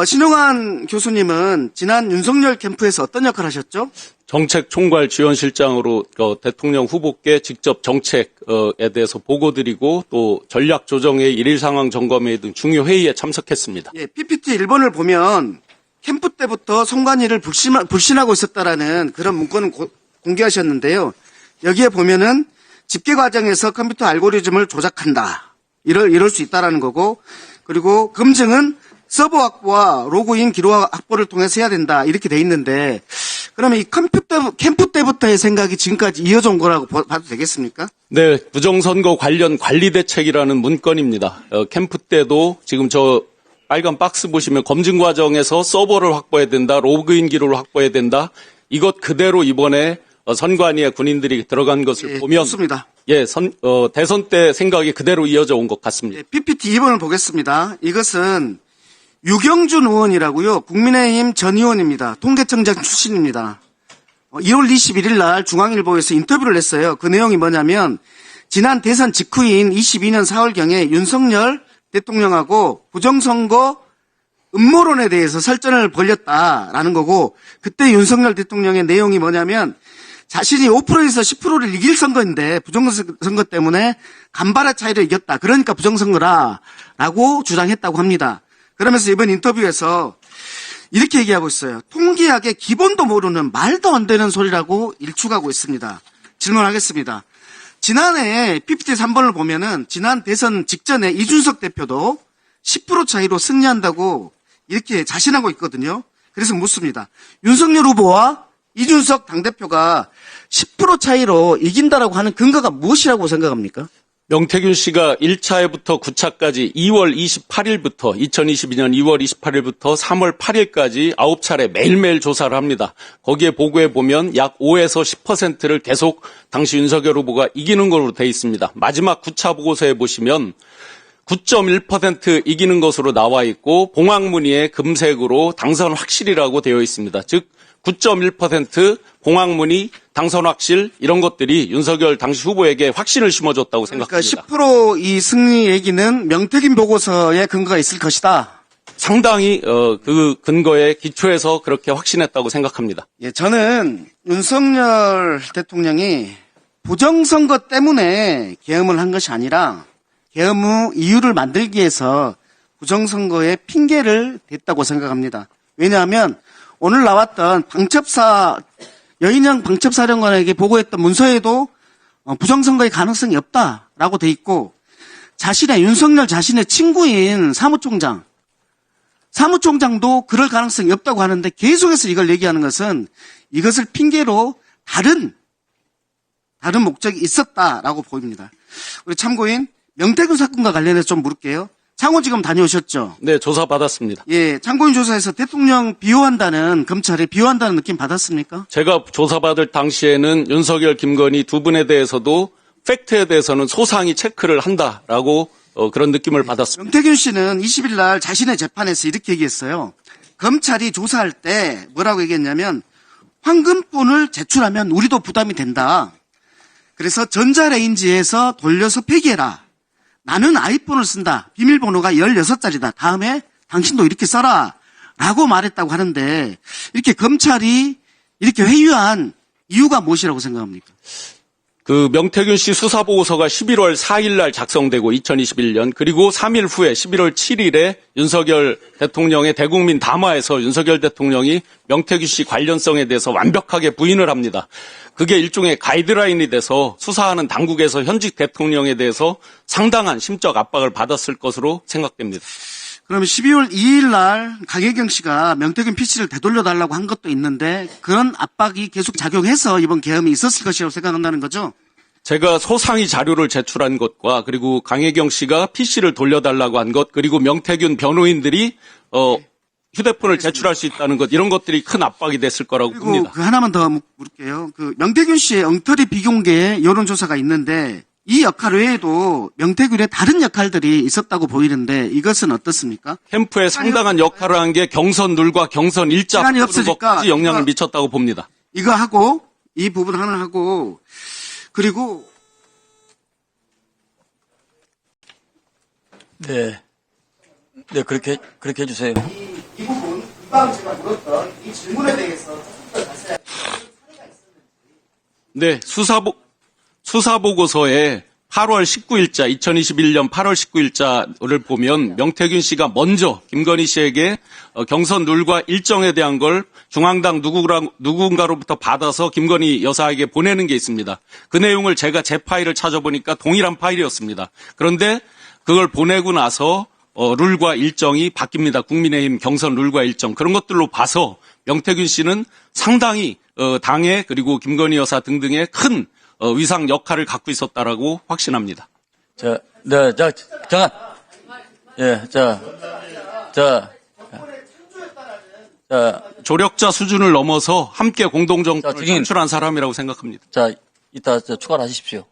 신용환 교수님은 지난 윤석열 캠프에서 어떤 역할을 하셨죠? 정책 총괄지원실장으로 대통령 후보께 직접 정책에 대해서 보고드리고 또 전략조정회의, 일일 상황 점검회의 등 중요 회의에 참석했습니다. 예, PPT 1번을 보면 캠프 때부터 선관위를 불신하고 있었다라는 그런 문건을 공개하셨는데요. 여기에 보면은 집계 과정에서 컴퓨터 알고리즘을 조작한다. 이럴 수 있다라는 거고, 그리고 검증은 서버 확보와 로그인 기록 확보를 통해서 해야 된다. 이렇게 돼 있는데, 그러면 이 캠프 때부터의 생각이 지금까지 이어져 온 거라고 봐도 되겠습니까? 네, 부정선거 관련 관리대책이라는 문건입니다. 캠프 때도 지금 저 빨간 박스 보시면 검증 과정에서 서버를 확보해야 된다, 로그인 기록을 확보해야 된다. 이것 그대로 이번에 선관위에 군인들이 들어간 것을 보면 좋습니다. 대선 때 생각이 그대로 이어져 온 것 같습니다. PPT 2번을 보겠습니다. 이것은 유경준 의원이라고요. 국민의힘 전 의원입니다. 통계청장 출신입니다. 1월 21일 날 중앙일보에서 인터뷰를 했어요. 그 내용이 뭐냐면 지난 대선 직후인 22년 4월경에 윤석열 대통령하고 부정선거 음모론에 대해서 설전을 벌였다라는 거고, 그때 윤석열 대통령의 내용이 뭐냐면 자신이 5%에서 10%를 이길 선거인데 부정선거 때문에 간발의 차이로 이겼다. 그러니까 부정선거라라고 주장했다고 합니다. 그러면서 이번 인터뷰에서 이렇게 얘기하고 있어요. 통계학의 기본도 모르는 말도 안 되는 소리라고 일축하고 있습니다. 질문하겠습니다. 지난해 PPT 3번을 보면은 지난 대선 직전에 이준석 대표도 10% 차이로 승리한다고 이렇게 자신하고 있거든요. 그래서 묻습니다. 윤석열 후보와 이준석 당대표가 10% 차이로 이긴다라고 하는 근거가 무엇이라고 생각합니까? 명태균 씨가 1차에부터 9차까지 2022년 2월 28일부터 3월 8일까지 9차례 매일매일 조사를 합니다. 거기에 보고에 보면 약 5에서 10%를 계속 당시 윤석열 후보가 이기는 걸로 돼 있습니다. 마지막 9차 보고서에 보시면 9.1% 이기는 것으로 나와 있고 봉황무늬에 금색으로 당선 확실이라고 되어 있습니다. 즉 9.1% 봉황무늬 당선 확실 이런 것들이 윤석열 당시 후보에게 확신을 심어줬다고 생각합니다. 그러니까 10%이 승리 얘기는 명태균 보고서에 근거가 있을 것이다. 상당히 그 근거에 기초해서 그렇게 확신했다고 생각합니다. 예, 저는 윤석열 대통령이 부정선거 때문에 계엄을 한 것이 아니라 계엄 후 이유를 만들기 위해서 부정선거에 핑계를 댔다고 생각합니다. 왜냐하면 오늘 나왔던 여인영 방첩사령관에게 보고했던 문서에도 부정선거의 가능성이 없다라고 돼 있고, 윤석열 자신의 친구인 사무총장도 그럴 가능성이 없다고 하는데 계속해서 이걸 얘기하는 것은 이것을 핑계로 다른 목적이 있었다라고 보입니다. 우리 참고인 명태균 사건과 관련해서 좀 물을게요. 창원지검 다녀오셨죠? 네, 조사받았습니다. 예, 참고인 조사에서 대통령 검찰에 비호한다는 느낌 받았습니까? 제가 조사받을 당시에는 윤석열, 김건희 두 분에 대해서도 팩트에 대해서는 소상히 체크를 한다라고 그런 느낌을 받았습니다. 명태균 씨는 20일 날 자신의 재판에서 이렇게 얘기했어요. 검찰이 조사할 때 뭐라고 얘기했냐면 황금폰을 제출하면 우리도 부담이 된다. 그래서 전자레인지에서 돌려서 폐기해라. 나는 아이폰을 쓴다. 비밀번호가 16자리다. 다음에 당신도 이렇게 써라. 라고 말했다고 하는데 이렇게 검찰이 이렇게 회유한 이유가 무엇이라고 생각합니까? 그 명태균 씨 수사보고서가 11월 4일 날 작성되고 2021년 그리고 3일 후에 11월 7일에 윤석열 대통령의 대국민 담화에서 윤석열 대통령이 명태균 씨 관련성에 대해서 완벽하게 부인을 합니다. 그게 일종의 가이드라인이 돼서 수사하는 당국에서 현직 대통령에 대해서 상당한 심적 압박을 받았을 것으로 생각됩니다. 그러면 12월 2일 날 강혜경 씨가 명태균 PC를 되돌려달라고 한 것도 있는데 그런 압박이 계속 작용해서 이번 계엄이 있었을 것이라고 생각한다는 거죠? 제가 소상히 자료를 제출한 것과 그리고 강혜경 씨가 PC를 돌려달라고 한 것 그리고 명태균 변호인들이 휴대폰을 제출할 수 있다는 것 이런 것들이 큰 압박이 됐을 거라고 그리고 봅니다. 그 하나만 더 물을게요. 그 명태균 씨의 엉터리 비공개 여론조사가 있는데 이 역할 외에도 명태균의 다른 역할들이 있었다고 보이는데 이것은 어떻습니까? 캠프에 상당한 역할을 한 게 경선 룰과 경선 일자 시간이 바꾸는 없으니까 것까지 영향을 미쳤다고 봅니다. 이거 하고 이 부분 하나 하고 그리고 네, 그렇게 해주세요. 이 부분 이방 제가 물었던 이 질문에 대해서 조금 더 자세하게 사례가 있었는지. 네, 수사보고서에 8월 19일자, 2021년 8월 19일자를 보면 명태균 씨가 먼저 김건희 씨에게 경선 룰과 일정에 대한 걸 중앙당 누군가로부터 받아서 김건희 여사에게 보내는 게 있습니다. 그 내용을 제가 제 파일을 찾아보니까 동일한 파일이었습니다. 그런데 그걸 보내고 나서 룰과 일정이 바뀝니다. 국민의힘 경선 룰과 일정. 그런 것들로 봐서 명태균 씨는 상당히 당에 그리고 김건희 여사 등등의 큰 위상 역할을 갖고 있었다라고 확신합니다. 잠깐. 예, 조력자 수준을 넘어서 함께 공동정권을 자, 증인. 창출한 사람이라고 생각합니다. 이따 추가를 하십시오.